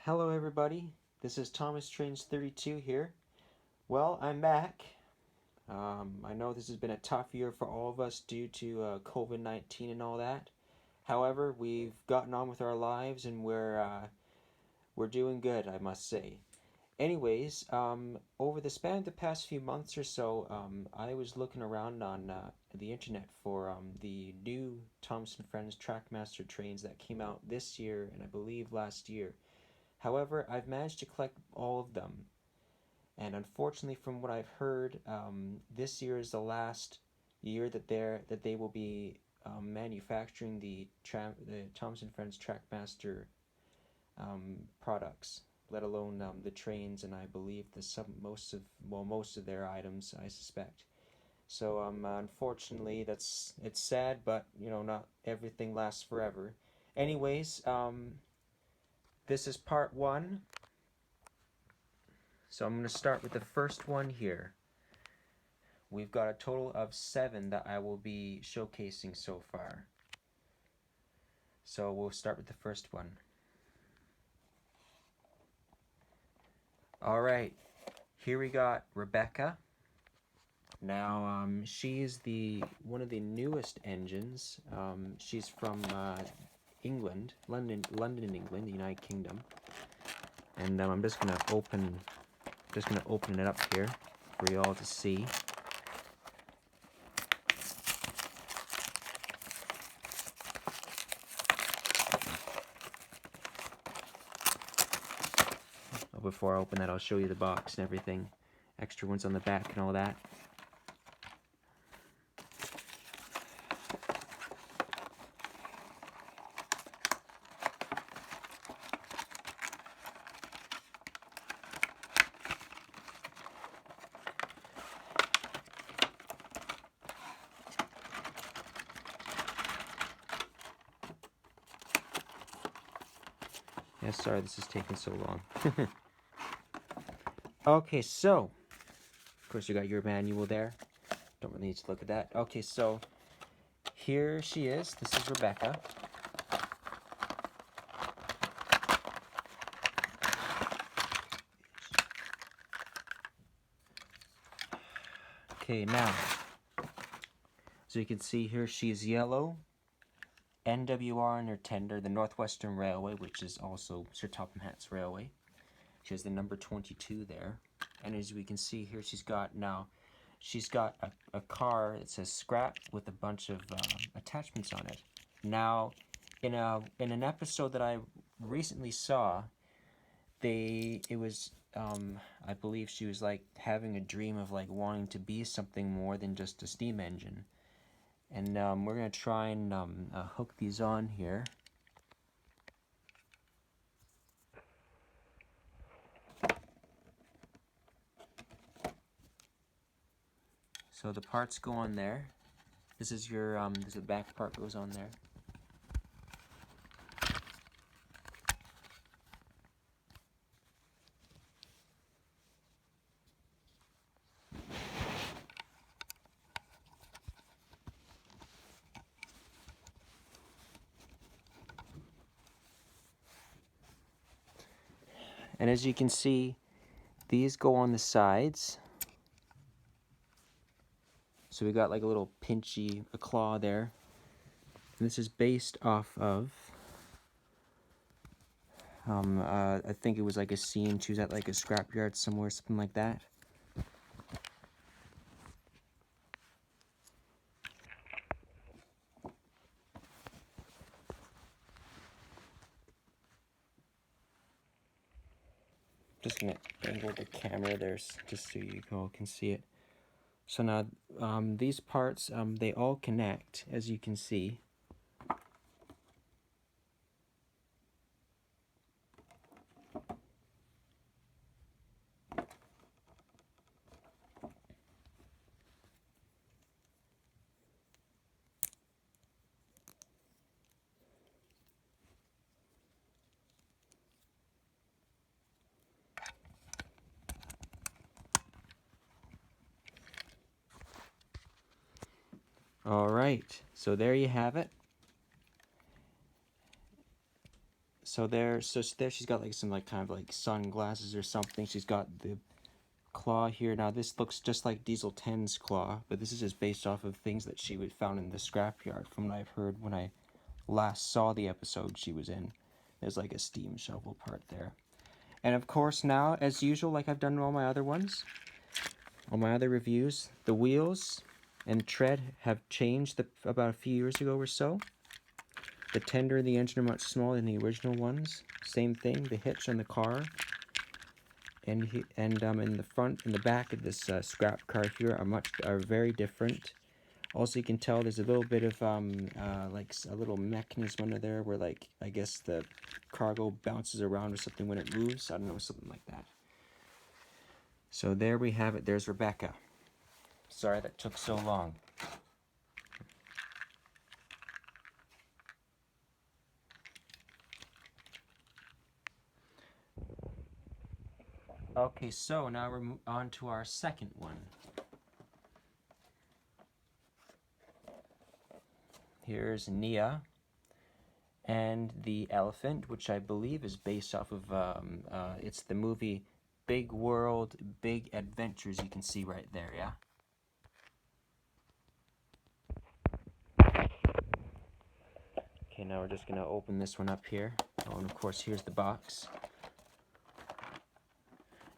Hello everybody, this is Thomas Trains 32 here. Well, I'm back. I know this has been a tough year for all of us due to COVID-19 and all that. However, we've gotten on with our lives and we're doing good, I must say. Anyways, over the span of the past few months or so, I was looking around on the internet for the new Thomas & Friends TrackMaster trains that came out this year and I believe last year. However, I've managed to collect all of them, and unfortunately, from what I've heard, this year is the last year that they will be manufacturing the Thomas & Friends TrackMaster products, let alone the trains, and I believe most of their items, I suspect. So unfortunately, it's sad, but not everything lasts forever. Anyways, this is part one. So I'm going to start with the first one here. We've got a total of 7 that I will be showcasing so far. So we'll start with the first one. Alright, here we got Rebecca. Now, she is one of the newest engines. She's from England, London, England, the United Kingdom. And I'm just gonna open it up here for you all to see. Before I open that, I'll show you the box and everything. Extra ones on the back and all that. Yeah, sorry this is taking so long. Okay, so, of course you got your manual there. Don't really need to look at that. Okay, so, here she is. This is Rebecca. Okay, now, so you can see here she's yellow. NWR in her tender, the Northwestern Railway, which is also Sir Topham Hatt's railway. She has the number 22 there. And as we can see here, she's got a car that says scrap with a bunch of attachments on it. Now, in an episode that I recently saw, I believe she was like having a dream of like wanting to be something more than just a steam engine. And we're going to try and hook these on here. So the parts go on there. This is the back part goes on there. And as you can see, these go on the sides. So we got like a little a claw there. And this is based off of, I think it was like a scene. She was at like a scrapyard somewhere, something like that. Just gonna angle the camera there just so you all can see it. So now these parts, they all connect, as you can see. Alright, so there you have it. So there she's got like some like kind of like sunglasses or something. She's got the claw here. Now this looks just like Diesel 10's claw, but this is just based off of things that she would found in the scrapyard from what I've heard when I last saw the episode she was in. There's like a steam shovel part there. And of course now, as usual, like I've done in all my other ones, all my other reviews, the wheels and tread have changed about a few years ago or so. The tender and the engine are much smaller than the original ones. Same thing, the hitch on the car and in the front and the back of this scrap car here are very different. Also, you can tell there's a little bit of like a little mechanism under there where, like, I guess the cargo bounces around or something when it moves. I don't know, something like that. So there we have it. There's Rebecca. Sorry that took so long. Okay, so now we're on to our second one. Here's Nia and the elephant, which I believe is based off of, it's the movie Big World, Big Adventures, you can see right there, yeah? Okay, now we're just going to open this one up here. Oh, and of course, here's the box.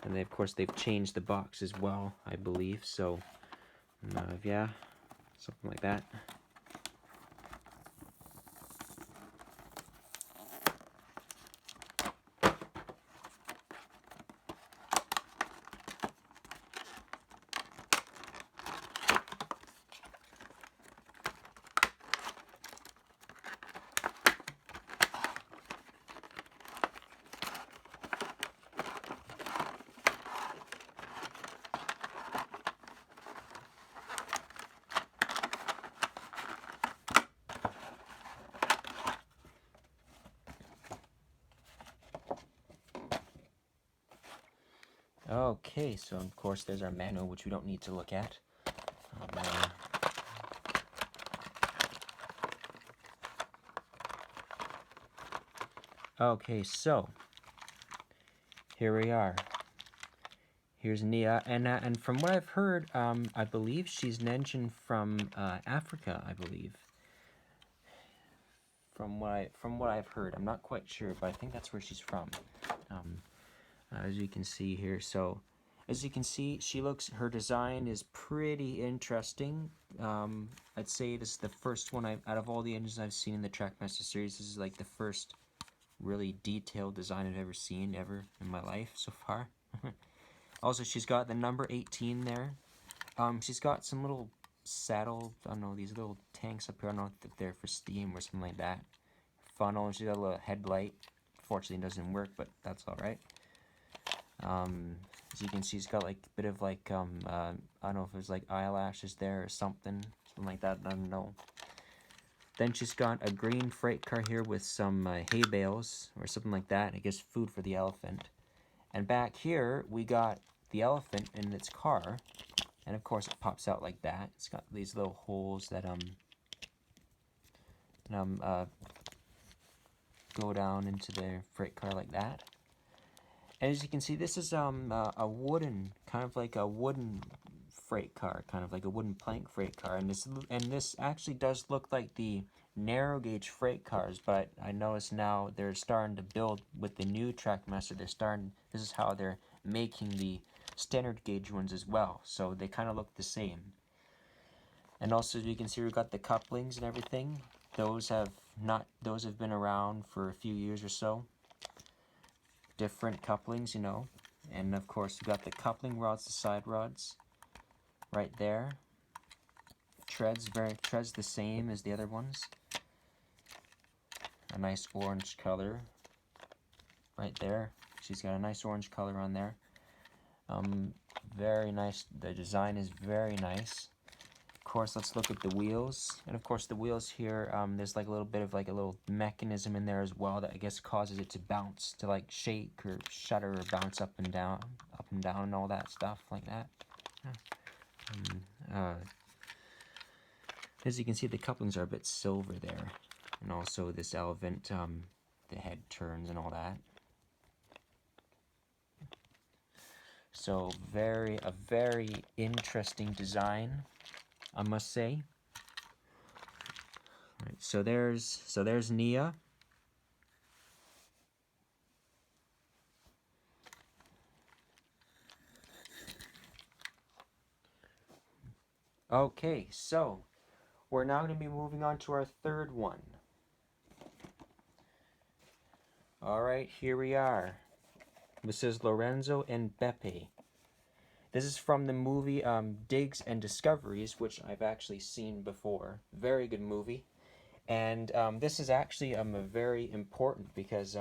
And they, of course, they've changed the box as well, I believe. So, yeah, something like that. Okay, so of course there's our manual, which we don't need to look at. Okay, so here we are. Here's Nia, and from what I've heard, I believe she's an engine from Africa, I believe. From what I've heard, I'm not quite sure, but I think that's where she's from. As you can see here, so as you can see, her design is pretty interesting. I'd say this is the first one out of all the engines I've seen in the TrackMaster series, this is like the first really detailed design I've ever seen in my life so far. Also, she's got the number 18 there. She's got some little saddle, I don't know, these little tanks up here, I don't know if they're for steam or something like that. Funnel, she's got a little headlight. Fortunately, it doesn't work, but that's alright. As you can see, she's got like a bit of like, I don't know if there's like eyelashes there or something like that, I don't know. Then she's got a green freight car here with some hay bales or something like that, I guess food for the elephant. And back here, we got the elephant in its car, and of course it pops out like that. It's got these little holes that go down into the freight car like that. And as you can see, this is a wooden, kind of like a wooden freight car, kind of like a wooden plank freight car. And this actually does look like the narrow gauge freight cars, but I notice now they're starting to build with the new TrackMaster. This is how they're making the standard gauge ones as well. So they kind of look the same. And also, as you can see, we've got the couplings and everything. Those have been around for a few years or so. Different couplings, you know. And of course, we've got the coupling rods, the side rods, right there. Treads the same as the other ones. A nice orange color, right there. She's got a nice orange color on there. Very nice. The design is very nice. Of course, let's look at the wheels. And of course, the wheels here, there's like a little bit of like a little mechanism in there as well that I guess causes it to bounce, to like shake or shudder or bounce up and down and all that stuff like that. As you can see, the couplings are a bit silver there. And also this elephant, the head turns and all that. So a very interesting design, I must say. All right, so there's Nia. Okay, so we're now going to be moving on to our third one. All right, here we are. This is Lorenzo and Beppe. This is from the movie Digs and Discoveries, which I've actually seen before. Very good movie. And this is actually very important because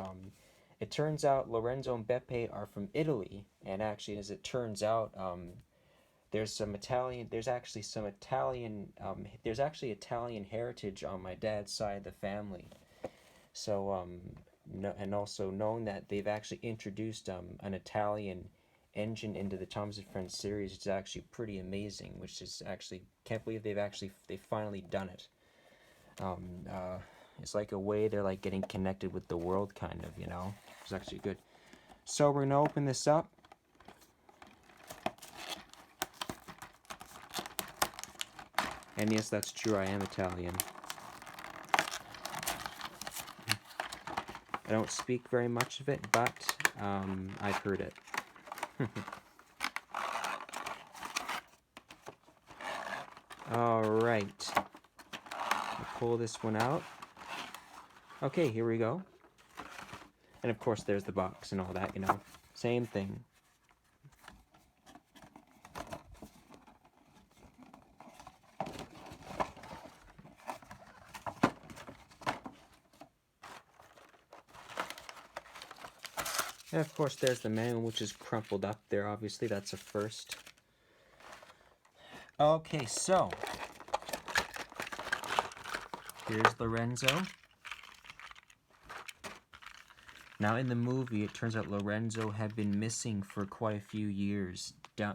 it turns out Lorenzo and Beppe are from Italy. And actually, as it turns out, there's actually Italian heritage on my dad's side of the family. So, and also knowing that they've actually introduced an Italian engine into the Thomas and Friends series, it's actually pretty amazing. Which is actually, can't believe they've finally done it. It's like a way they're like getting connected with the world, kind of, you know. It's actually good. So we're gonna open this up. And yes, that's true, I am Italian. I don't speak very much of it, but I've heard it. Alright. Pull this one out. Okay, here we go. And of course there's the box and all that, you know. Same thing. And of course there's the manual, which is crumpled up there. Obviously that's a first. Okay, so here's Lorenzo. Now in the movie, it turns out Lorenzo had been missing for quite a few years, down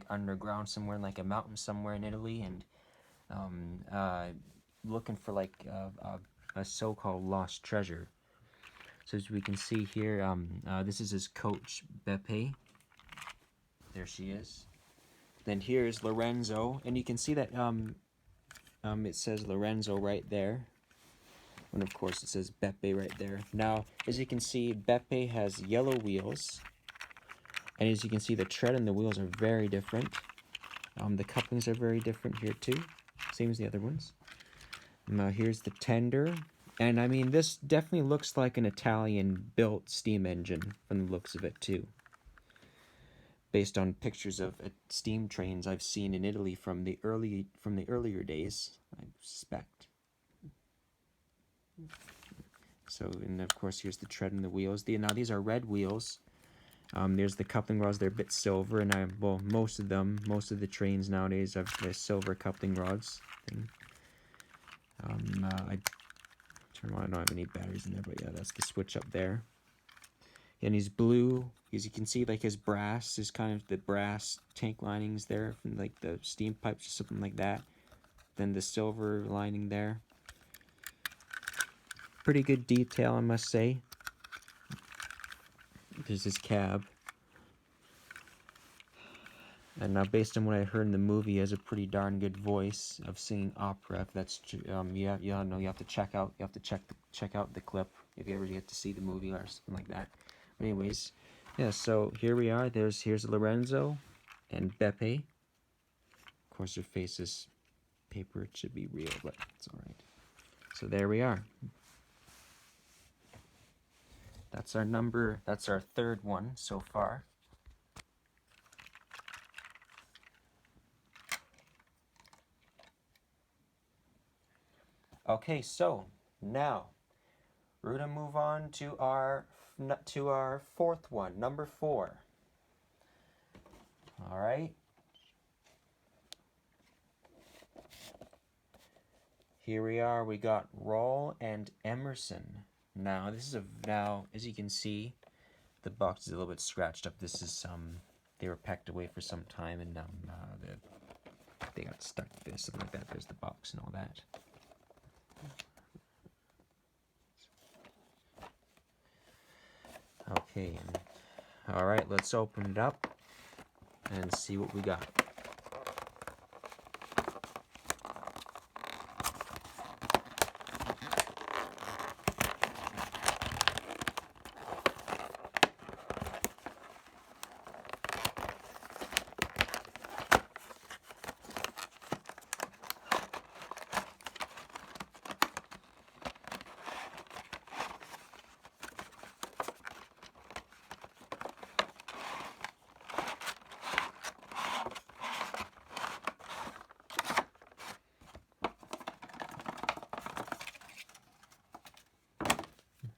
underground somewhere, in like a mountain somewhere in Italy, and looking for like a so-called lost treasure. So as we can see here, this is his coach, Beppe. There she is. Then here's Lorenzo, and you can see that it says Lorenzo right there. And of course it says Beppe right there. Now, as you can see, Beppe has yellow wheels. And as you can see, the tread and the wheels are very different. The couplings are very different here too. Same as the other ones. Now here's the tender. And I mean, this definitely looks like an Italian-built steam engine from the looks of it too. Based on pictures of steam trains I've seen in Italy from the earlier days, I suspect. So, and of course, here's the tread and the wheels. Now these are red wheels. There's the coupling rods. They're a bit silver, and most of the trains nowadays have the silver coupling rods. I turn on. I don't have any batteries in there, but yeah, that's the switch up there. And he's blue, as you can see, like his brass is kind of the brass tank linings there from like the steam pipes or something like that. Then the silver lining there. Pretty good detail, I must say. There's his cab. And now, based on what I heard in the movie, he has a pretty darn good voice of singing opera. If that's true, you have to check out the clip if you ever get to see the movie or something like that. But anyways, yeah. So here we are. Here's Lorenzo and Beppe. Of course, their face is paper. It should be real, but it's all right. So there we are. That's our third one so far. Okay, so now we're gonna move on to our fourth one, number 4. All right. Here we are. We got Raul and Emerson. Now as you can see, the box is a little bit scratched up. This is they were packed away for some time, and they got stuck there, something like that. There's the box and all that. Okay. All right, let's open it up and see what we got.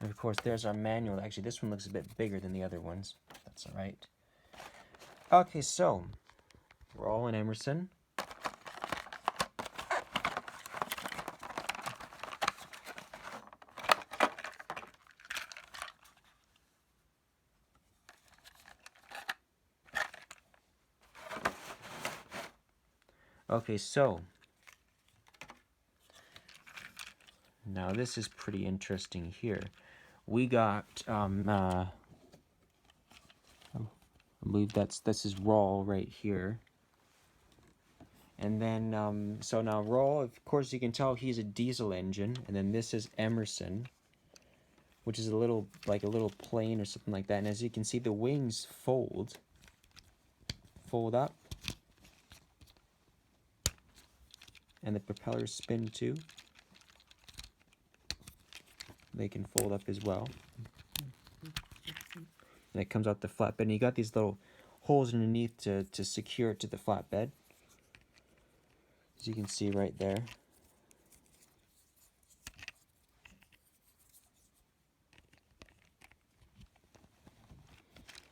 And of course, there's our manual. Actually, this one looks a bit bigger than the other ones. That's all right. Okay, so we're all in Emerson. Okay, so now this is pretty interesting here. We got I believe this is Raul right here. And then so now Raul, of course, you can tell he's a diesel engine, and then this is Emerson, which is a little plane or something like that. And as you can see, the wings fold up, and the propellers spin too. They can fold up as well. And it comes out the flatbed, and you got these little holes underneath to secure it to the flatbed, as you can see right there.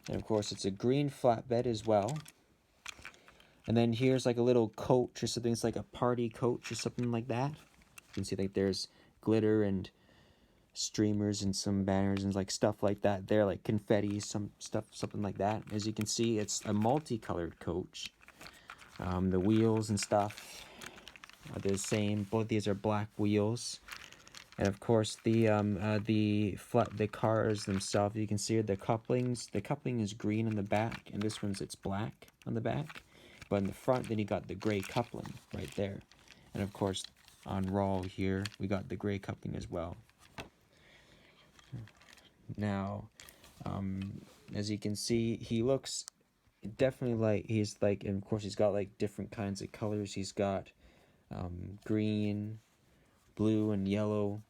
And of course, it's a green flatbed as well. And then here's like a little coach or something. It's like a party coach or something like that. You can see like there's glitter and streamers and some banners and like stuff like that there, like confetti, something like that. As you can see, it's a multicolored coach. The wheels and stuff are the same. Both these are black wheels. And of course, the cars themselves, you can see the couplings. The coupling is green on the back, and this one's it's black on the back. But in the front, then you got the gray coupling right there. And of course, on Raul here, we got the gray coupling as well. Now, as you can see, he looks definitely like and of course he's got like different kinds of colors. He's got green, blue, and yellow.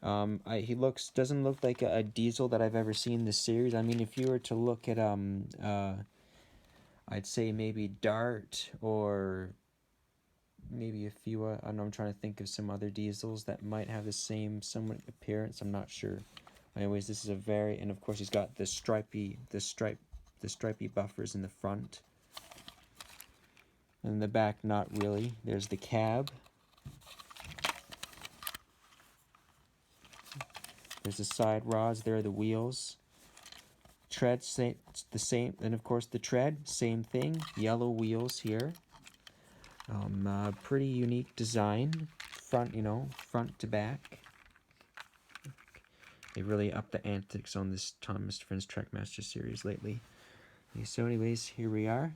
He doesn't look like a diesel that I've ever seen in this series. I mean, if you were to look at I'd say maybe Dart or maybe a few. I know I'm trying to think of some other diesels that might have the same somewhat appearance. I'm not sure. Anyways, this is a and of course he's got the stripy buffers in the front. And in the back, not really. There's the cab. There's the side rods. There are the wheels. Tread, the same. And of course the tread, same thing. Yellow wheels here. Pretty unique design. Front to back. They really upped the antics on this Thomas Friends TrackMaster series lately. Okay, so anyways, here we are.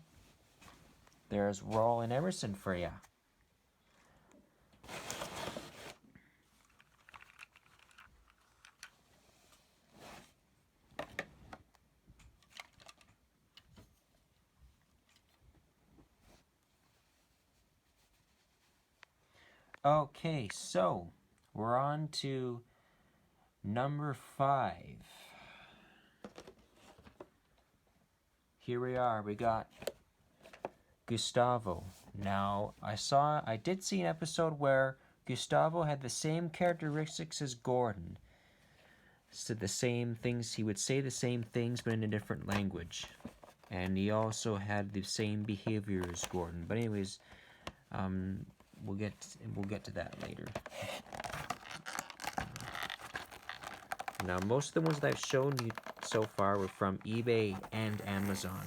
There's Raul and Emerson for ya. Okay, so we're on to number 5. Here we are. We got Gustavo. Now, I did see an episode where Gustavo had the same characteristics as Gordon. Said the same things. He would say the same things, but in a different language. And he also had the same behavior as Gordon. But anyways, we'll get to that later. Now, most of the ones that I've shown you so far were from eBay and Amazon.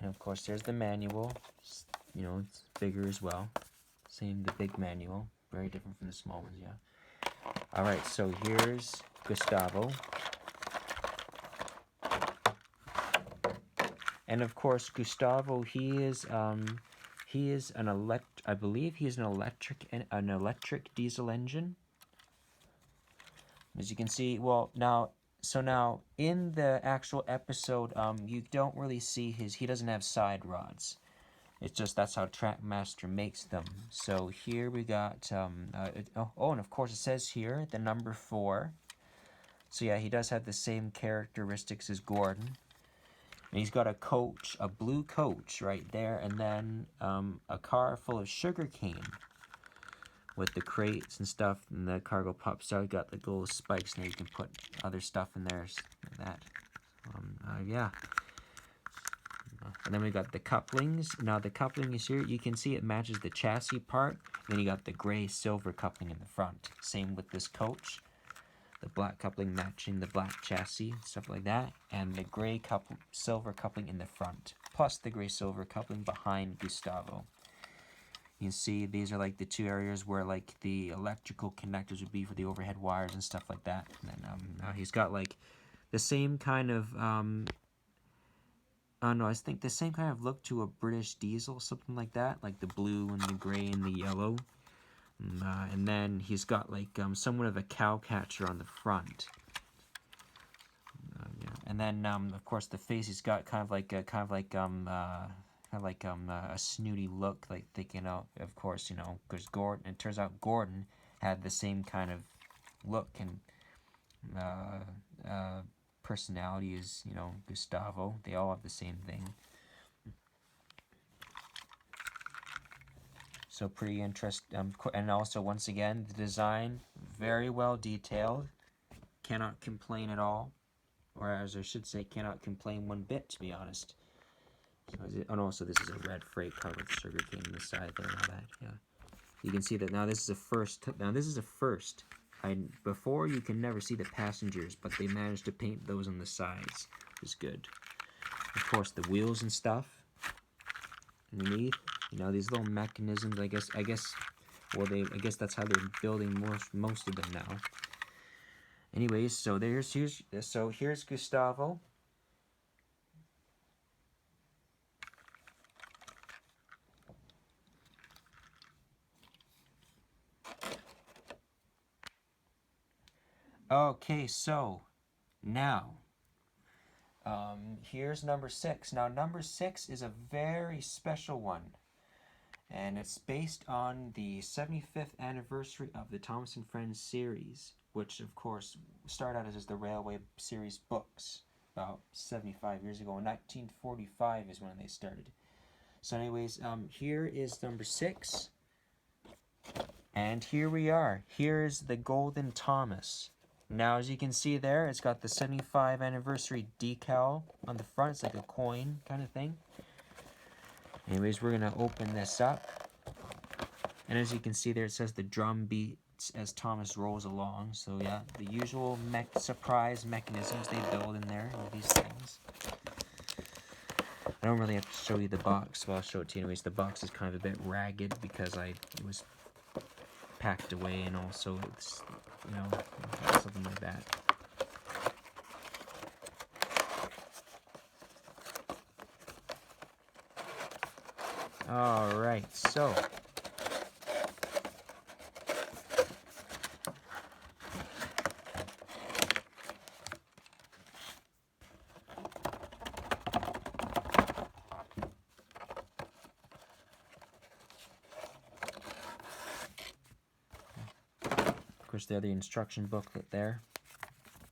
And of course, there's the manual. You know, it's bigger as well. Same, the big manual. Very different from the small ones, yeah. Alright, so here's Gustavo. And of course, Gustavo, he is an I believe he's an electric diesel engine. As you can see, well, now in the actual episode, you don't really see he doesn't have side rods. It's just that's how TrackMaster makes them. So here we got, and of course it says here, the number 4. So yeah, he does have the same characteristics as Gordon. And he's got a blue coach right there, and then a car full of sugar cane with the crates and stuff, and the cargo pops out. Got the gold spikes, now you can put other stuff in there like that. Yeah. And then we got the couplings. Now the coupling is here. You can see it matches the chassis part. Then you got the gray silver coupling in the front. Same with this coach. The black coupling matching the black chassis, stuff like that. And the gray silver coupling in the front. Plus the gray silver coupling behind Gustavo. You can see these are like the 2 areas where like the electrical connectors would be for the overhead wires and stuff like that. And then now he's got like the same kind of I think the same kind of look to a British diesel, something like that, like the blue and the gray and the yellow. And then he's got like somewhat of a cow catcher on the front. Yeah. And then of course the face, he's got kind of like a snooty look, like thinking of course, you know, because Gordon. It turns out Gordon had the same kind of look and personality as, you know, Gustavo. They all have the same thing. So pretty interesting. And also, once again, the design, very well detailed. Cannot complain at all. Or as I should say, cannot complain one bit, to be honest. And also, this is a red freight car with sugarcane on the side there and all that. Yeah. You can see that now this is a first. Now this is a first. Before, you can never see the passengers, but they managed to paint those on the sides, which is good. Of course, the wheels and stuff underneath. You know, these little mechanisms. I guess that's how they're building most of them now. Anyways, so here's Gustavo. Okay, so now here's number 6. Now number 6 is a very special one, and it's based on the 75th anniversary of the Thomas and Friends series, which of course started out as the Railway series books about 75 years ago. In 1945 is when they started. So anyways, here is number 6, and here we are. Here's the Golden Thomas. Now, as you can see there, it's got the 75 anniversary decal on the front. It's like a coin kind of thing. Anyways, we're going to open this up. And as you can see there, it says the drum beats as Thomas rolls along. So, yeah, the usual surprise mechanisms they build in there with these things. I don't really have to show you the box. Well, I'll show it to you anyways. The box is kind of a bit ragged because it was packed away, and also it's, you know, something like that. Alright, so of course, there the instruction booklet there,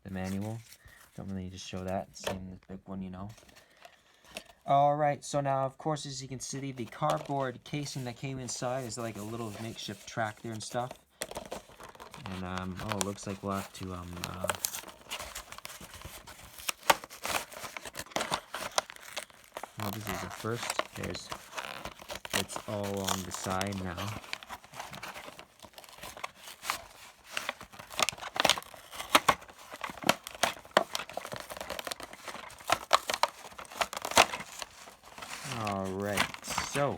the manual. Don't really need to show that. Same with the big one, you know. Alright, so now, of course, as you can see, the cardboard casing that came inside is like a little makeshift track there and stuff. And, it looks like we'll have to, well, this is the first. It's all on the side now. Alright, so.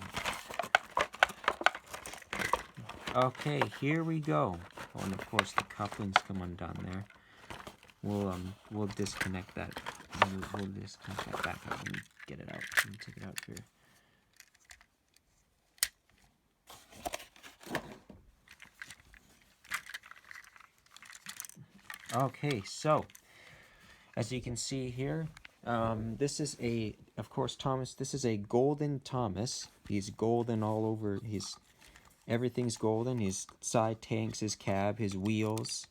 Okay, here we go. Oh, and of course the couplings come undone there. We'll disconnect that. We'll disconnect that back out and get it out. Let me take it out here. Okay, so as you can see here, this is of course, Thomas. This is a golden Thomas. He's golden all over. Everything's golden. His side tanks, his cab, his wheels.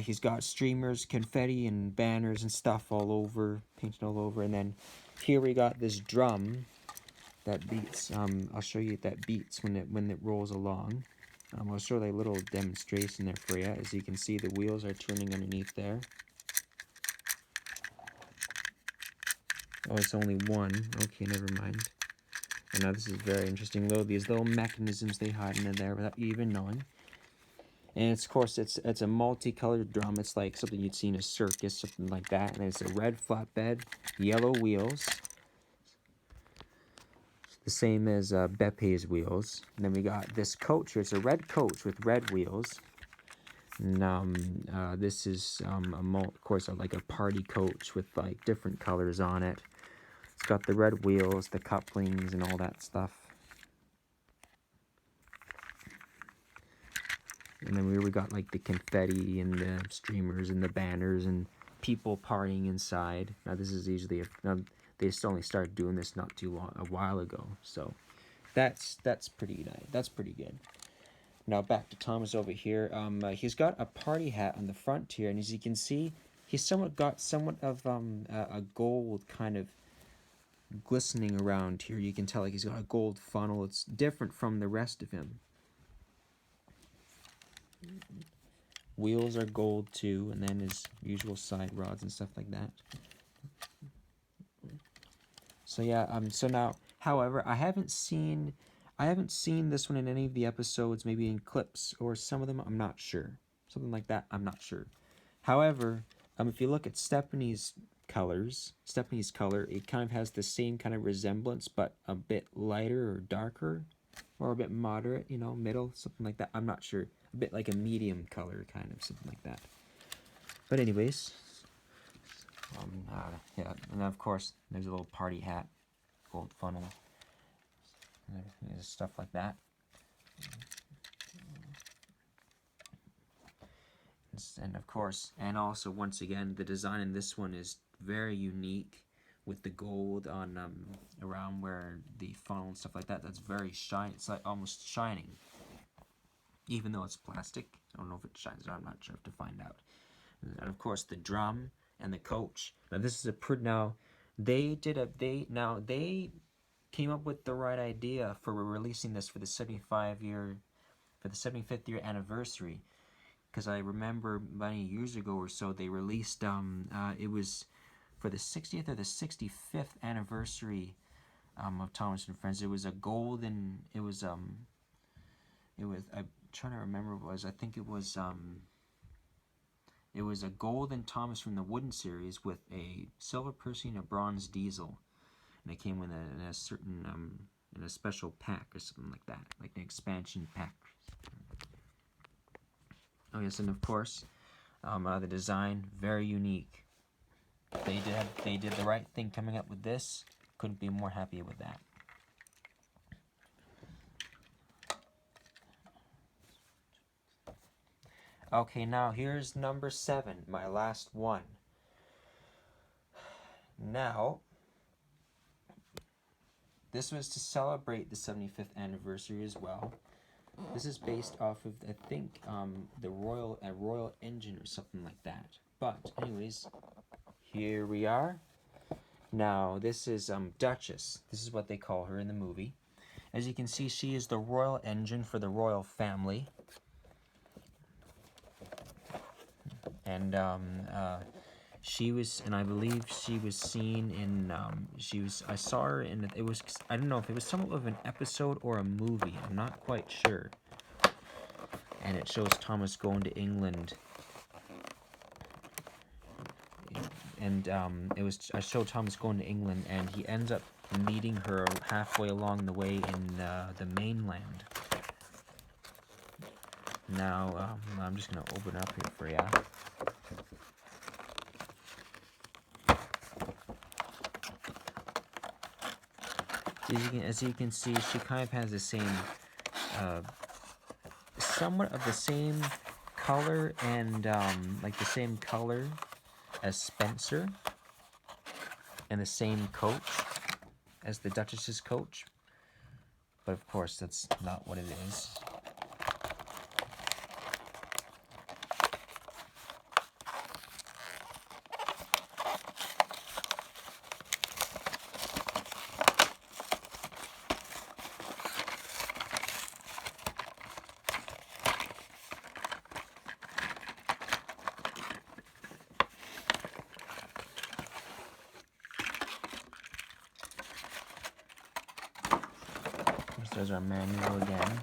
He's got streamers, confetti, and banners and stuff all over, painted all over. And then here we got this drum that beats. I'll show you that beats when it rolls along. I'll show you a little demonstration there for you. As you can see, the wheels are turning underneath there. Oh, it's only one. Okay, never mind. And now this is very interesting. These little mechanisms they hide in there without you even knowing. And of course, it's a multicolored drum. It's like something you'd see in a circus, something like that. And it's a red flatbed, yellow wheels, the same as Beppe's wheels. And then we got this coach here. It's a red coach with red wheels. And this is of course like a party coach with like different colors on it. It's got the red wheels, the couplings, and all that stuff. And then we got like the confetti and the streamers and the banners and people partying inside. Now this is usually they only started doing this not too long a while ago, so that's pretty nice. That's pretty good. Now back to Thomas over here. He's got a party hat on the front here, and as you can see, he's somewhat of a gold kind of glistening around here. You can tell like he's got a gold funnel. It's different from the rest of him. Wheels are gold too, and then his usual side rods and stuff like that. So yeah, so now, however, I haven't seen this one in any of the episodes, maybe in clips or some of them, I'm not sure. Something like that, I'm not sure. However, if you look at Stephanie's color, it kind of has the same kind of resemblance, but a bit lighter or darker, or a bit moderate, you know, middle, something like that. I'm not sure. A bit like a medium color, kind of, something like that. But anyways, yeah, and of course, there's a little party hat, gold funnel, and stuff like that. And of course, and also once again, the design in this one is very unique with the gold on around where the funnel and stuff like that. That's very shiny. It's like almost shining, even though it's plastic. I don't know if it shines or I'm not sure. I have to find out. And of course, the drum and the coach. Now this is they came up with the right idea for releasing this for the 75th year anniversary. Because I remember many years ago or so, they released it was for the 60th or the 65th anniversary of Thomas and Friends. It was a golden. I'm trying to remember what it was. I think it was a golden Thomas from the Wooden series with a silver Percy and a bronze Diesel, and it came in a certain in a special pack or something like that, like an expansion pack. Oh yes, and of course, the design, very unique. They did the right thing coming up with this. Couldn't be more happy with that. Okay, now here's number 7, my last one. Now, this was to celebrate the 75th anniversary as well. This is based off of, I think, the Royal Engine or something like that. But anyways, here we are. Now this is Duchess. This is what they call her in the movie. As you can see, she is the Royal Engine for the royal family. And she was, and I believe she was seen in, I saw her in, it was, I don't know if it was somewhat of an episode or a movie, I'm not quite sure. And it shows Thomas going to England. And I showed Thomas going to England, and he ends up meeting her halfway along the way in the mainland. Now, I'm just going to open up here for you. As you can see, she kind of has the same, somewhat of the same color and like the same color as Spencer, and the same coach as the Duchess's coach, but of course that's not what it is. There's our manual again.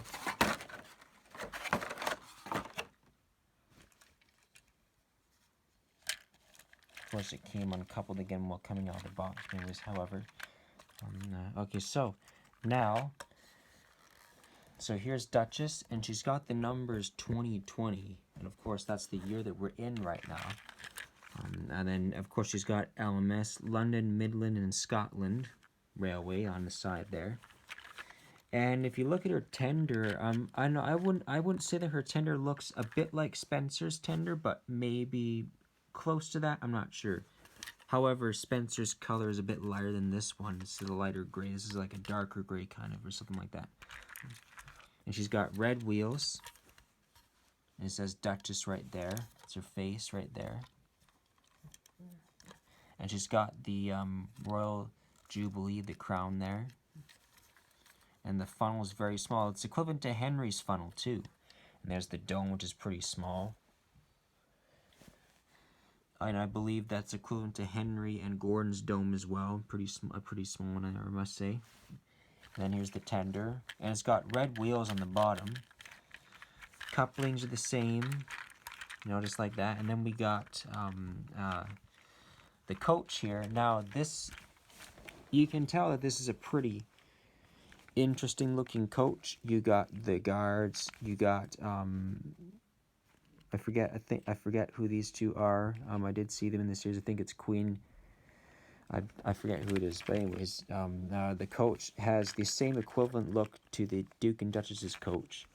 Of course, it came uncoupled again while coming out of the box. Anyways, however, okay. So now, here's Duchess, and she's got the numbers 2020, and of course that's the year that we're in right now. And then of course she's got LMS, London, Midland, and Scotland Railway on the side there. And if you look at her tender, I wouldn't say that her tender looks a bit like Spencer's tender, but maybe close to that. I'm not sure. However, Spencer's color is a bit lighter than this one. This is a lighter gray. This is like a darker gray kind of, or something like that. And she's got red wheels. And it says Duchess right there. It's her face right there. And she's got the Royal Jubilee, the crown there. And the funnel is very small. It's equivalent to Henry's funnel too. And there's the dome, which is pretty small. And I believe that's equivalent to Henry and Gordon's dome as well. A pretty small one, I must say. And then here's the tender. And it's got red wheels on the bottom. Couplings are the same. You know, just like that. And then we got the coach here. Now this, you can tell that this is a pretty interesting looking coach. You got the guards, you got I forget who these two are. I did see them in the series. I think it's Queen. I forget who it is, but anyways, the coach has the same equivalent look to the Duke and Duchess's coach.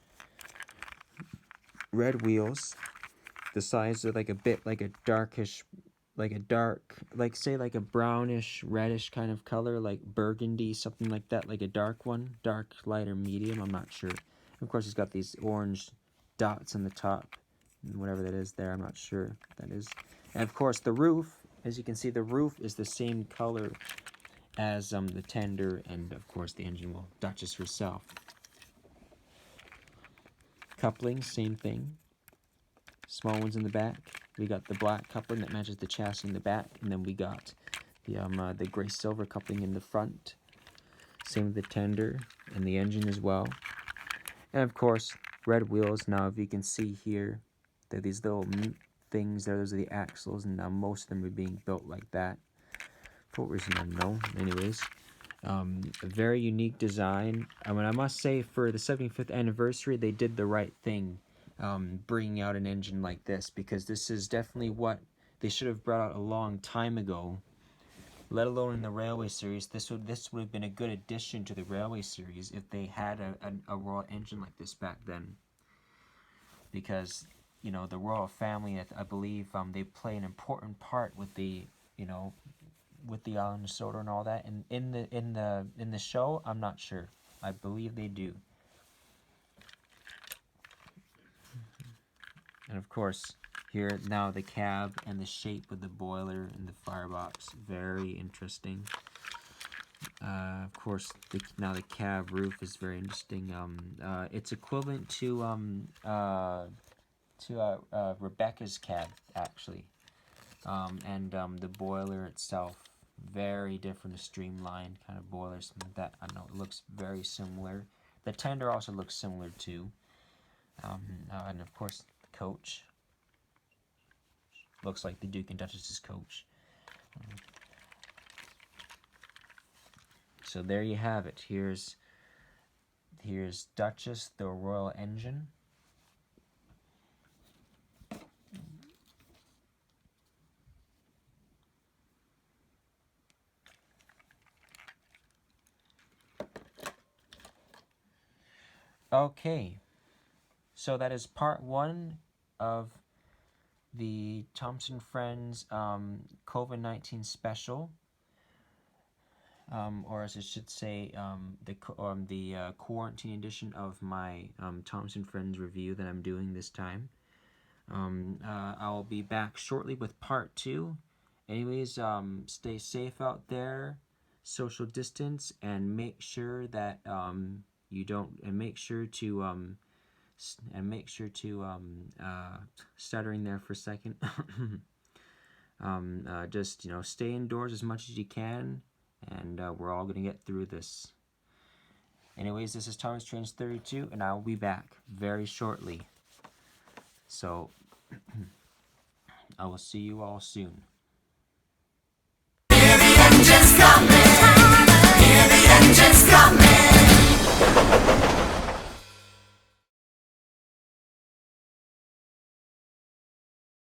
Red wheels. The size are like a bit like a darkish, like a brownish, reddish kind of color, like burgundy, something like that, like a dark one, dark, light, or medium, I'm not sure. Of course, it's got these orange dots on the top, whatever that is there, I'm not sure what that is. And of course, the roof, as you can see, the roof is the same color as the tender, and of course the engine, well, Duchess herself. Coupling, same thing. Small ones in the back. We got the black coupling that matches the chassis in the back, and then we got the gray silver coupling in the front. Same with the tender and the engine as well. And of course, red wheels. Now, if you can see here, there are these little things there. Those are the axles, and now most of them are being built like that. For what reason, I don't know. Anyways, a very unique design. I mean, I must say, for the 75th anniversary, they did the right thing. Bringing out an engine like this, because this is definitely what they should have brought out a long time ago, let alone in the Railway Series. This would have been a good addition to the Railway Series if they had a Royal engine like this back then, because, you know, the Royal family, I believe, they play an important part with the, you know, with the island of Sodor and all that, and in the show, I'm not sure. I believe they do. And of course, here now the cab and the shape of the boiler and the firebox, very interesting. Of course, now the cab roof is very interesting. It's equivalent to Rebecca's cab, actually. And the boiler itself, very different, a streamlined kind of boiler, something like that. I don't know, it looks very similar. The tender also looks similar too. And of course, coach. Looks like the Duke and Duchess's coach. So there you have it. Here's Duchess, the Royal Engine. Okay, so that is part 1 of the Thompson Friends COVID-19 special. Or as I should say, the quarantine edition of my Thompson Friends review that I'm doing this time. I'll be back shortly with part 2. Anyways, stay safe out there, social distance, and make sure that you don't, and make sure to stuttering there for a second. Just stay indoors as much as you can. And we're all going to get through this. Anyways, this is Thomas Trains 32, and I will be back very shortly. So, I will see you all soon. Hear the engines come!